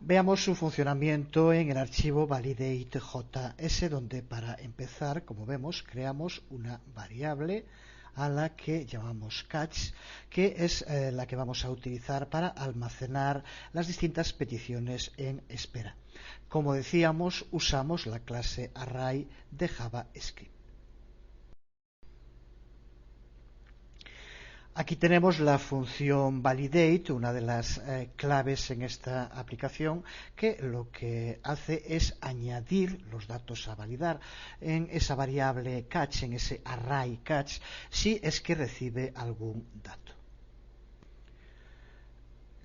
Speaker 1: Veamos su funcionamiento en el archivo validate.js, donde para empezar, como vemos, creamos una variable a la que llamamos catch, que es la que vamos a utilizar para almacenar las distintas peticiones en espera. Como decíamos, usamos la clase array de JavaScript. Aquí tenemos la función validate, una de las claves en esta aplicación, que lo que hace es añadir los datos a validar en esa variable catch, en ese array catch, si es que recibe algún dato.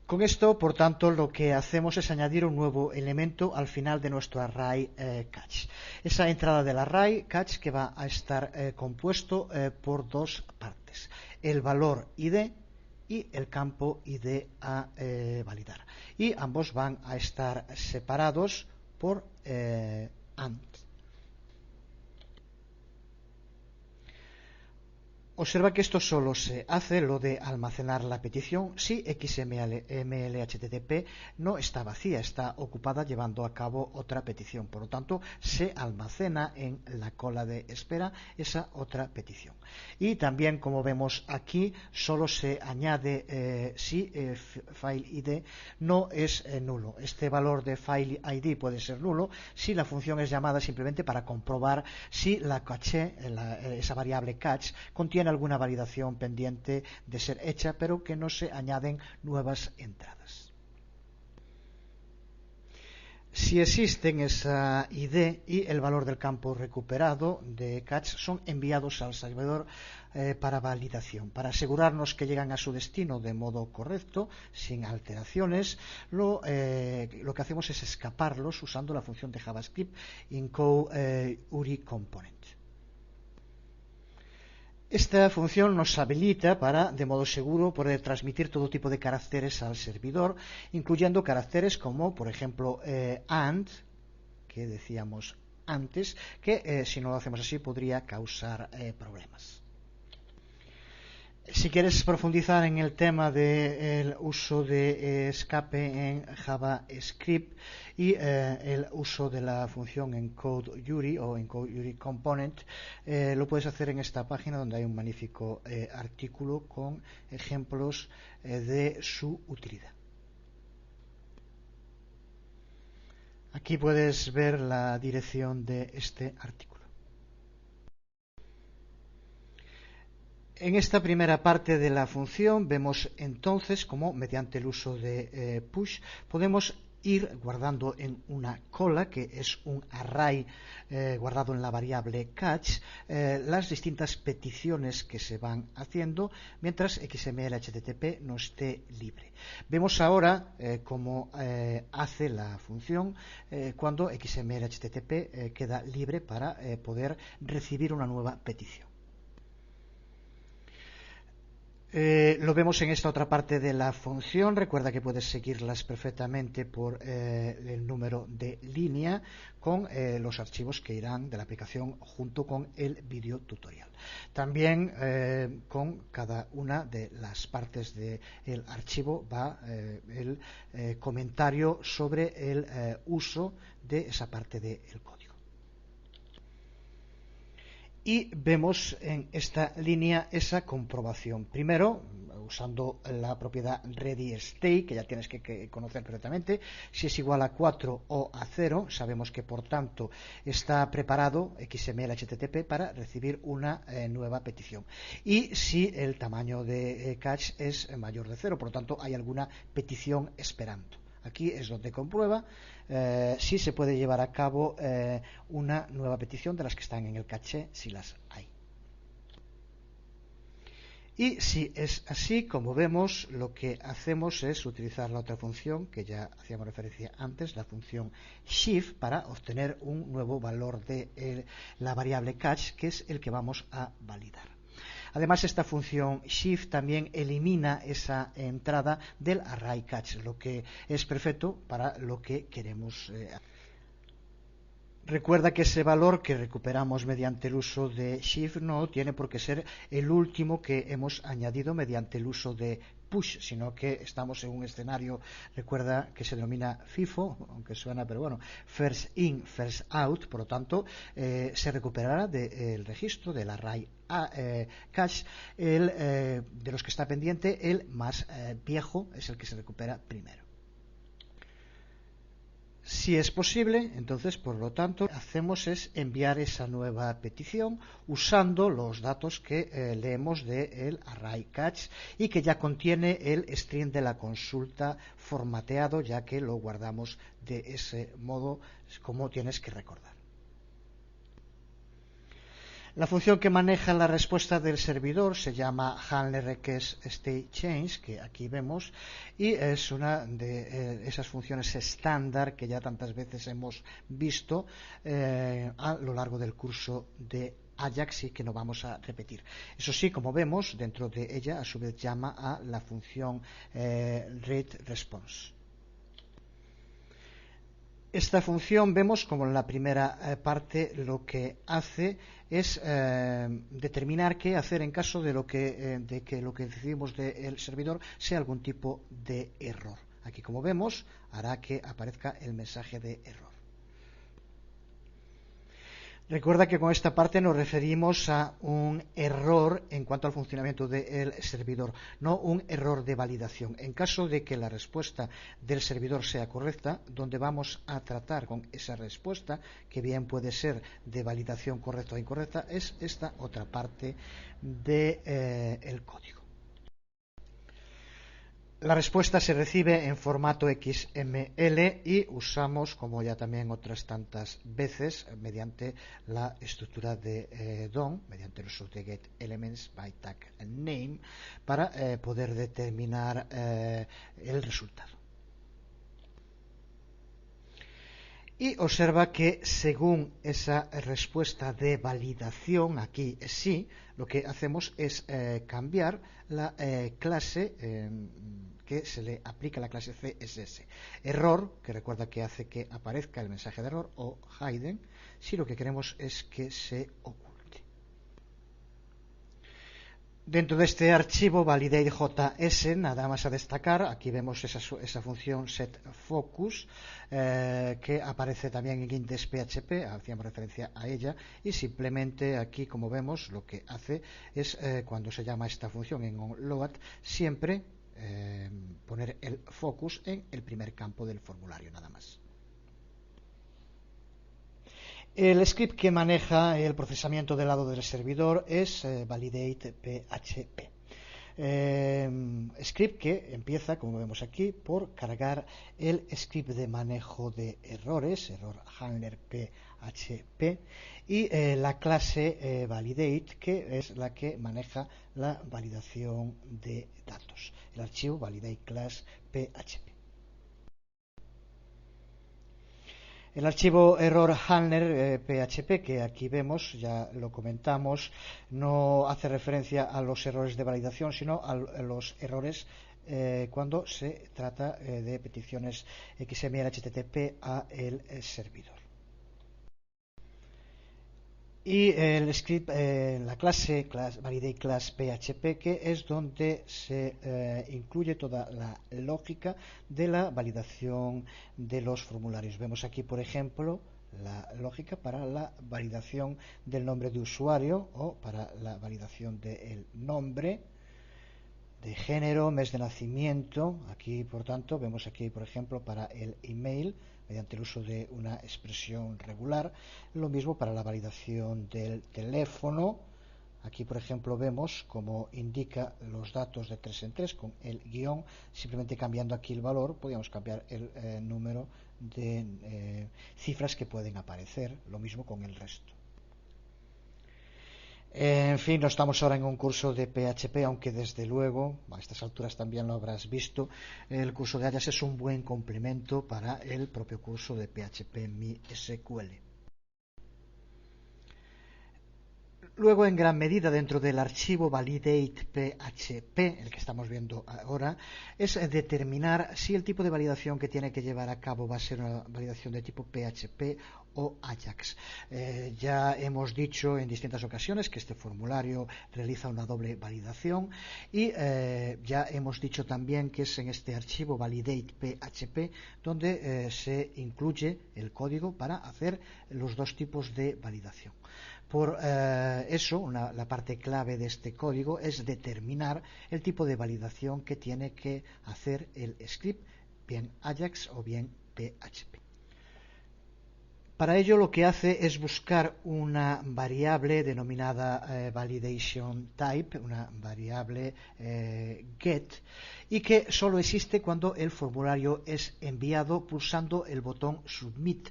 Speaker 1: Con esto, por tanto, lo que hacemos es añadir un nuevo elemento al final de nuestro array catch. Esa entrada del array catch que va a estar compuesto por dos partes: el valor ID y el campo ID a validar. Y ambos van a estar separados por AND. Observa que esto solo se hace, lo de almacenar la petición, si XML HTTP no está vacía, está ocupada llevando a cabo otra petición. Por lo tanto, se almacena en la cola de espera esa otra petición. Y también, como vemos aquí, solo se añade si file ID no es nulo. Este valor de file ID puede ser nulo si la función es llamada simplemente para comprobar si la caché, esa variable catch, contiene alguna validación pendiente de ser hecha, pero que no se añaden nuevas entradas. Si existen esa ID y el valor del campo recuperado de catch, son enviados al servidor para validación. Para asegurarnos que llegan a su destino de modo correcto, sin alteraciones, lo que hacemos es escaparlos usando la función de JavaScript include URI component. Esta función nos habilita para, de modo seguro, poder transmitir todo tipo de caracteres al servidor, incluyendo caracteres como, por ejemplo, AND, que decíamos antes, que si no lo hacemos así podría causar problemas. Si quieres profundizar en el tema del uso de escape en JavaScript y el uso de la función encodeURI o encodeURI component, lo puedes hacer en esta página, donde hay un magnífico artículo con ejemplos de su utilidad. Aquí puedes ver la dirección de este artículo. En esta primera parte de la función vemos entonces cómo, mediante el uso de push, podemos ir guardando en una cola, que es un array guardado en la variable catch, las distintas peticiones que se van haciendo mientras XML HTTP no esté libre. Vemos ahora cómo hace la función cuando XML HTTP queda libre para poder recibir una nueva petición. Lo vemos en esta otra parte de la función. Recuerda que puedes seguirlas perfectamente por el número de línea con los archivos que irán de la aplicación junto con el vídeo tutorial. También con cada una de las partes del archivo va el comentario sobre el uso de esa parte del código. Y vemos en esta línea esa comprobación. Primero, usando la propiedad readyState, que ya tienes que conocer perfectamente, si es igual a 4 o a 0, sabemos que por tanto está preparado XML HTTP para recibir una nueva petición. Y si el tamaño de cache es mayor de 0, por lo tanto hay alguna petición esperando. Aquí es donde comprueba si se puede llevar a cabo una nueva petición de las que están en el caché, si las hay. Y si es así, como vemos, lo que hacemos es utilizar la otra función que ya hacíamos referencia antes, la función shift, para obtener un nuevo valor de la variable catch, que es el que vamos a validar. Además, esta función shift también elimina esa entrada del array catch, lo que es perfecto para lo que queremos hacer. Recuerda que ese valor que recuperamos mediante el uso de shift no tiene por qué ser el último que hemos añadido mediante el uso de push, sino que estamos en un escenario, recuerda, que se denomina FIFO, aunque suena, pero bueno, first in, first out, por lo tanto, se recuperará del registro del array cache, de los que está pendiente, el más viejo es el que se recupera primero. Si es posible, entonces, por lo tanto, lo que hacemos es enviar esa nueva petición usando los datos que leemos del array catch y que ya contiene el string de la consulta formateado, ya que lo guardamos de ese modo, como tienes que recordar. La función que maneja la respuesta del servidor se llama handler request state change, que aquí vemos, y es una de esas funciones estándar que ya tantas veces hemos visto a lo largo del curso de Ajax y que no vamos a repetir. Eso sí, como vemos, dentro de ella a su vez llama a la función read response. Esta función vemos como en la primera parte lo que hace es determinar qué hacer en caso de que lo que recibimos del servidor sea algún tipo de error. Aquí, como vemos, hará que aparezca el mensaje de error. Recuerda que con esta parte nos referimos a un error en cuanto al funcionamiento del servidor, no un error de validación. En caso de que la respuesta del servidor sea correcta, donde vamos a tratar con esa respuesta, que bien puede ser de validación correcta o incorrecta, es esta otra parte del código. La respuesta se recibe en formato XML y usamos, como ya también otras tantas veces, mediante la estructura de DOM, mediante el uso de getElementsByTagName, para poder determinar el resultado. Y observa que según esa respuesta de validación, aquí sí, lo que hacemos es cambiar la clase que se le aplica a la clase CSS. Error, que recuerda que hace que aparezca el mensaje de error, o hidden, si lo que queremos es que se oculte. Dentro de este archivo validateJS, nada más a destacar, aquí vemos esa función setFocus que aparece también en index.php, hacíamos referencia a ella, y simplemente aquí, como vemos, lo que hace es, cuando se llama esta función en onload, siempre poner el focus en el primer campo del formulario, nada más. El script que maneja el procesamiento del lado del servidor es validatePHP. Script que empieza, como vemos aquí, por cargar el script de manejo de errores, error handler PHP, y la clase validate, que es la que maneja la validación de datos, el archivo validate class PHP. El archivo error handler PHP que aquí vemos, ya lo comentamos, no hace referencia a los errores de validación, sino a los errores cuando se trata de peticiones XML HTTP a el servidor. Y el script, la clase validate class PHP, que es donde se incluye toda la lógica de la validación de los formularios. Vemos aquí, por ejemplo, la lógica para la validación del nombre de usuario o para la validación del nombre, de género, mes de nacimiento. Aquí, por tanto, vemos aquí, por ejemplo, para el email, mediante el uso de una expresión regular. Lo mismo para la validación del teléfono. Aquí, por ejemplo, vemos cómo indica los datos de 3 en 3 con el guión. Simplemente cambiando aquí el valor, podríamos cambiar el número de cifras que pueden aparecer. Lo mismo con el resto. En fin, no estamos ahora en un curso de PHP, aunque desde luego, a estas alturas también lo habrás visto, el curso de Ajax es un buen complemento para el propio curso de PHP MySQL. Luego, en gran medida, dentro del archivo validate.php, el que estamos viendo ahora, es determinar si el tipo de validación que tiene que llevar a cabo va a ser una validación de tipo PHP o Ajax. Ya hemos dicho en distintas ocasiones que este formulario realiza una doble validación y ya hemos dicho también que es en este archivo validate.php donde se incluye el código para hacer los dos tipos de validación. Por eso, la parte clave de este código es determinar el tipo de validación que tiene que hacer el script, bien Ajax o bien PHP. Para ello lo que hace es buscar una variable denominada validation type, una variable get, y que solo existe cuando el formulario es enviado pulsando el botón submit,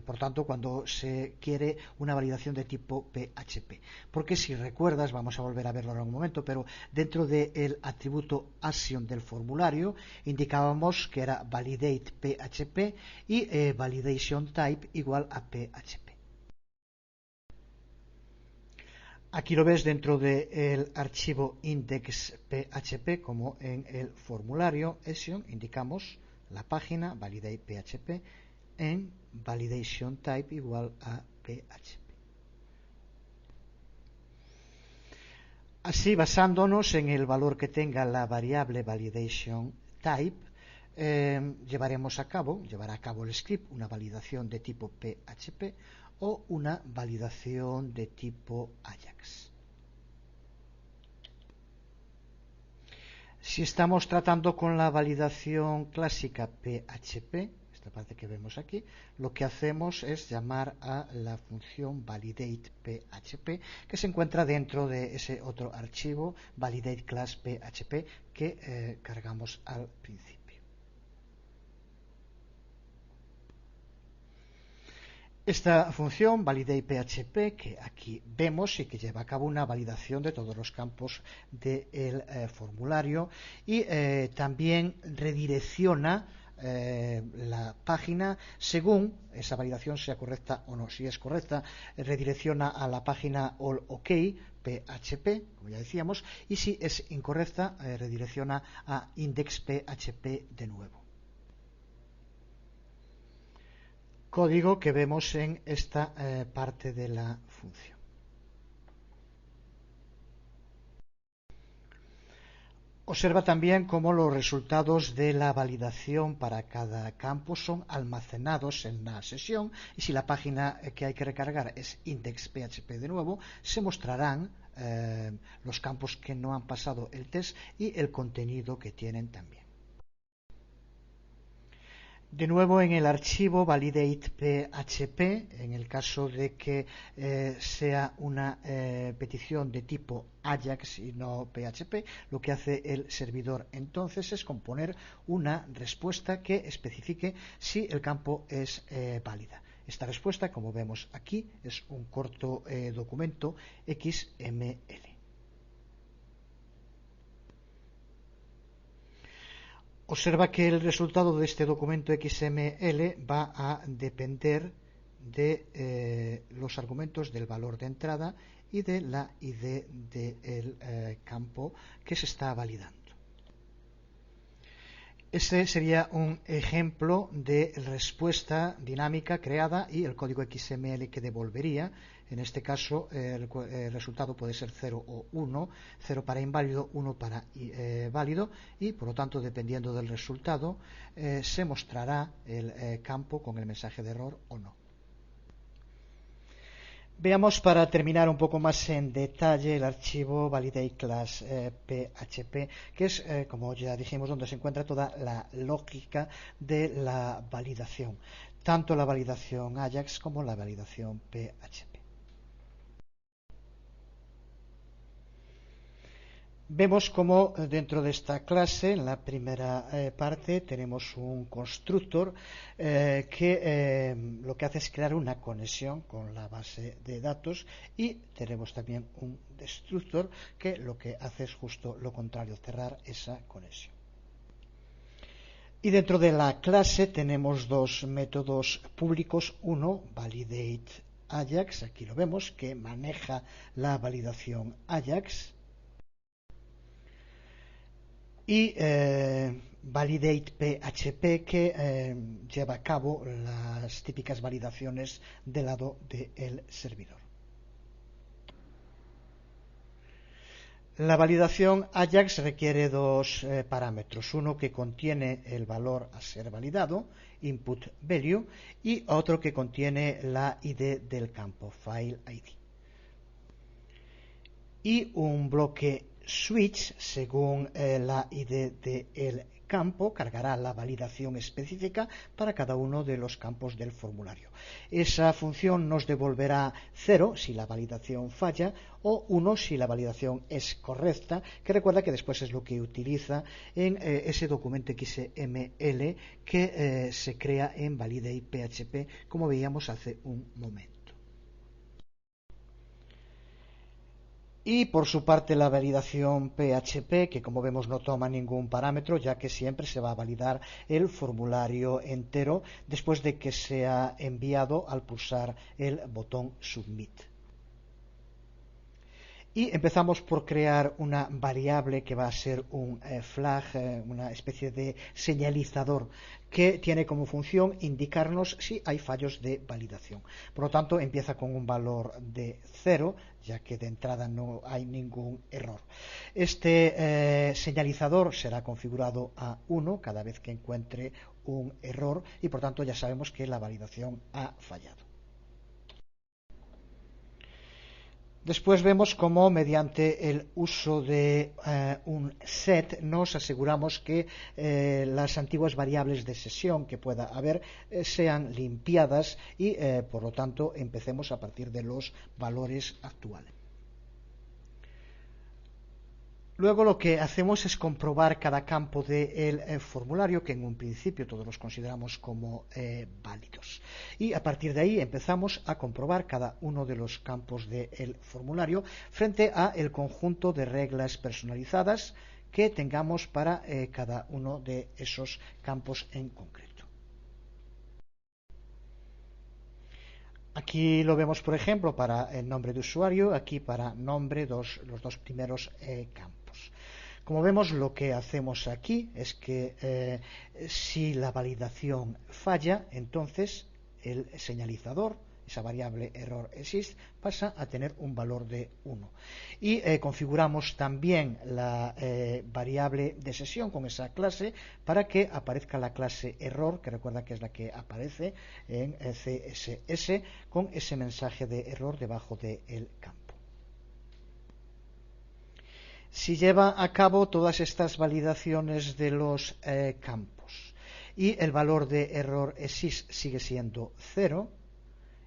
Speaker 1: por tanto cuando se quiere una validación de tipo PHP. Porque si recuerdas, vamos a volver a verlo en un momento, pero dentro del atributo action del formulario indicábamos que era validate PHP y validation type igual a PHP. Aquí lo ves dentro del archivo index.php, como en el formulario action indicamos la página validate PHP en validation type igual a PHP. Así, basándonos en el valor que tenga la variable validation type, llevará a cabo el script una validación de tipo PHP o una validación de tipo Ajax. Si estamos tratando con la validación clásica PHP, esta parte que vemos aquí, lo que hacemos es llamar a la función validate.php que se encuentra dentro de ese otro archivo validate class PHP que cargamos al principio. Esta función validate.php que aquí vemos y que lleva a cabo una validación de todos los campos del formulario y también redirecciona la página según esa validación sea correcta o no. Si es correcta, redirecciona a la página all OK PHP, como ya decíamos, y si es incorrecta, redirecciona a index.php de nuevo. Código que vemos en esta parte de la función. Observa también cómo los resultados de la validación para cada campo son almacenados en la sesión y si la página que hay que recargar es index.php de nuevo, se mostrarán los campos que no han pasado el test y el contenido que tienen también. De nuevo en el archivo validate.php, en el caso de que sea una petición de tipo Ajax y no PHP, lo que hace el servidor entonces es componer una respuesta que especifique si el campo es válida. Esta respuesta, como vemos aquí, es un corto documento XML. Observa que el resultado de este documento XML va a depender de los argumentos del valor de entrada y de la ID del campo que se está validando. Este sería un ejemplo de respuesta dinámica creada y el código XML que devolvería. En este caso, el resultado puede ser 0 o 1, 0 para inválido, 1 para válido, y por lo tanto, dependiendo del resultado, se mostrará el campo con el mensaje de error o no. Veamos para terminar un poco más en detalle el archivo validateClass.php, que es, como ya dijimos, donde se encuentra toda la lógica de la validación, tanto la validación Ajax como la validación PHP. Vemos como dentro de esta clase, en la primera parte, tenemos un constructor que lo que hace es crear una conexión con la base de datos, y tenemos también un destructor que lo que hace es justo lo contrario, cerrar esa conexión. Y dentro de la clase tenemos dos métodos públicos. Uno, validateAjax, aquí lo vemos, que maneja la validación Ajax, y validatePHP, que lleva a cabo las típicas validaciones del lado del servidor. La validación Ajax requiere dos parámetros, uno que contiene el valor a ser validado, input value, y otro que contiene la ID del campo, file ID, y un bloque switch. Según la ID del campo, cargará la validación específica para cada uno de los campos del formulario. Esa función nos devolverá 0 si la validación falla, o 1 si la validación es correcta, que recuerda que después es lo que utiliza en ese documento XML que se crea en validatePHP, como veíamos hace un momento. Y por su parte la validación PHP, que como vemos no toma ningún parámetro, ya que siempre se va a validar el formulario entero después de que sea enviado al pulsar el botón Submit. Y empezamos por crear una variable que va a ser un flag, una especie de señalizador, que tiene como función indicarnos si hay fallos de validación. Por lo tanto, empieza con un valor de 0, ya que de entrada no hay ningún error. Este señalizador será configurado a 1 cada vez que encuentre un error, y por tanto ya sabemos que la validación ha fallado. Después vemos cómo mediante el uso de un set nos aseguramos que las antiguas variables de sesión que pueda haber sean limpiadas, y por lo tanto empecemos a partir de los valores actuales. Luego lo que hacemos es comprobar cada campo del formulario, que en un principio todos los consideramos como válidos. Y a partir de ahí empezamos a comprobar cada uno de los campos del formulario frente a el conjunto de reglas personalizadas que tengamos para cada uno de esos campos en concreto. Aquí lo vemos, por ejemplo, para el nombre de usuario, aquí para nombre, los dos primeros campos. Como vemos, lo que hacemos aquí es que si la validación falla, entonces el señalizador, esa variable error exist, pasa a tener un valor de 1. Y configuramos también la variable de sesión con esa clase para que aparezca la clase error, que recuerda que es la que aparece en CSS, con ese mensaje de error debajo del campo. Si lleva a cabo todas estas validaciones de los campos y el valor de error exist sigue siendo 0,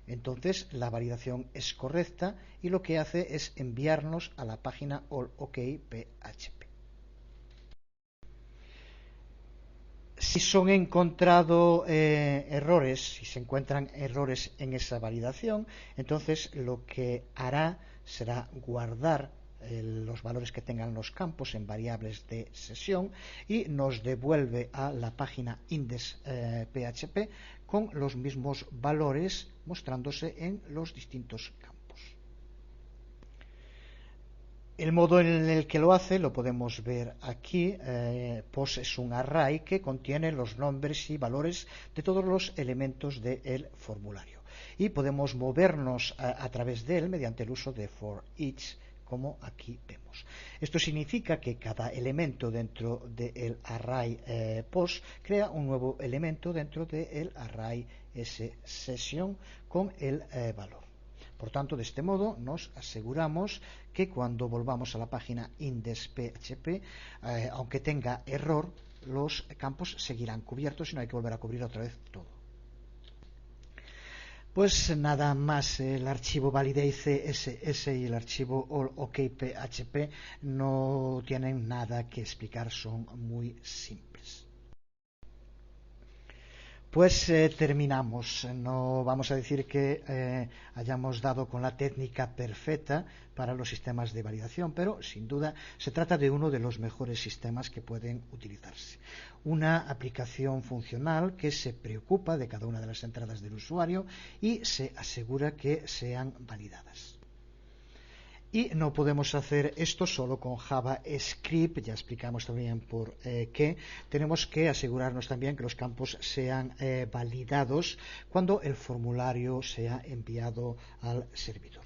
Speaker 1: entonces la validación es correcta y lo que hace es enviarnos a la página allOK.php. Si son encontrados errores, si se encuentran errores en esa validación, entonces lo que hará será guardar los valores que tengan los campos en variables de sesión y nos devuelve a la página index.php con los mismos valores mostrándose en los distintos campos. El modo en el que lo hace lo podemos ver aquí. Post es un array que contiene los nombres y valores de todos los elementos del formulario y podemos movernos a través de él mediante el uso de for each, como aquí vemos. Esto significa que cada elemento dentro del array post crea un nuevo elemento dentro del array session con el valor. Por tanto, de este modo nos aseguramos que cuando volvamos a la página index.php, aunque tenga error, los campos seguirán cubiertos y no hay que volver a cubrir otra vez todo. Pues nada más, el archivo validate CSS y el archivo all okphp no tienen nada que explicar, son muy simples. Pues terminamos. No vamos a decir que hayamos dado con la técnica perfecta para los sistemas de validación, pero sin duda se trata de uno de los mejores sistemas que pueden utilizarse. Una aplicación funcional que se preocupa de cada una de las entradas del usuario y se asegura que sean validadas. Y no podemos hacer esto solo con JavaScript, ya explicamos también por qué. Tenemos que asegurarnos también que los campos sean validados cuando el formulario sea enviado al servidor.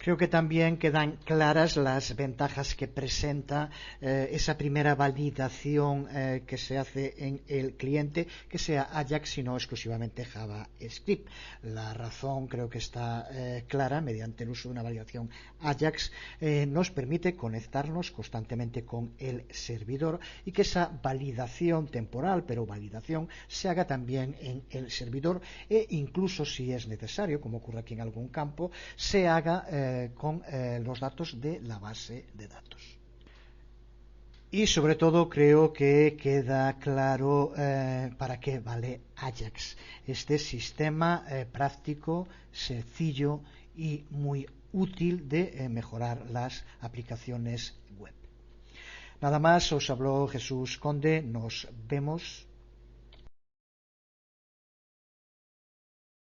Speaker 1: Creo que también quedan claras las ventajas que presenta esa primera validación que se hace en el cliente, que sea Ajax y no exclusivamente JavaScript. La razón creo que está clara. Mediante el uso de una validación Ajax nos permite conectarnos constantemente con el servidor y que esa validación temporal, pero validación, se haga también en el servidor e incluso, si es necesario, como ocurre aquí en algún campo, se haga con los datos de la base de datos. Y sobre todo creo que queda claro para qué vale Ajax, este sistema práctico, sencillo y muy útil de mejorar las aplicaciones web. Nada más, os habló Jesús Conde, nos vemos.